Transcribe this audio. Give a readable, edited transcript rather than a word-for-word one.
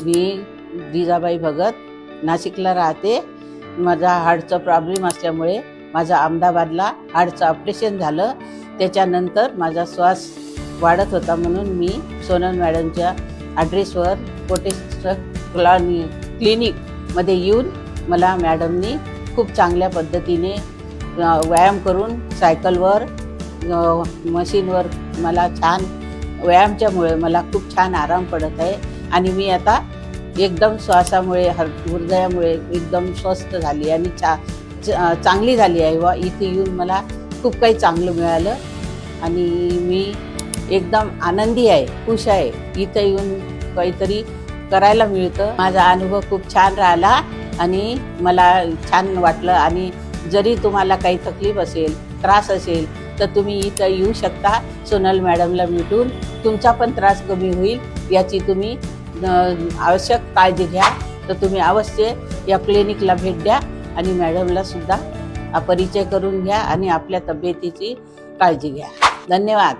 मी जिजाबाई भगत नाशिकला राहते। माझा हार्टचा प्रॉब्लेम असल्यामुळे माझा अहमदाबादला हार्टचं ऑपरेशन झालं। त्याच्यानंतर माझा श्वास वाढत होता म्हणून मी सोनल मॅडमच्या ॲड्रेसवर कोटेश्वर क्लिनिकमध्ये येऊन मला मॅडमनी खूप चांगल्या पद्धतीने व्यायाम करून सायकलवर मशीनवर मला छान व्यायामाच्यामुळे मला खूप छान आराम पडत आहे आणि मी आता एकदम श्वासामुळे हृदयामुळे एकदम स्वस्थ झाली आणि चांगली झाली आहे। व इथे येऊन मला खूप काही चांगलं मिळालं आणि मी एकदम आनंदी आहे, खुश आहे। इथे येऊन काहीतरी करायला मिळतं। माझा अनुभव खूप छान राहिला आणि मला छान वाटलं। आणि जरी तुम्हाला काही तकलीफ असेल, त्रास असेल तर तुम्ही इथं येऊ शकता। सोनल मॅडमला भेटून तुमचा पण त्रास कमी होईल याची तुम्ही आवश्यक काळजी घ्या। तर तुम्ही अवश्य या क्लिनिकला भेट द्या आणि मॅडमला सुद्धा परिचय करून घ्या आणि आपल्या तब्येतीची काळजी घ्या। धन्यवाद।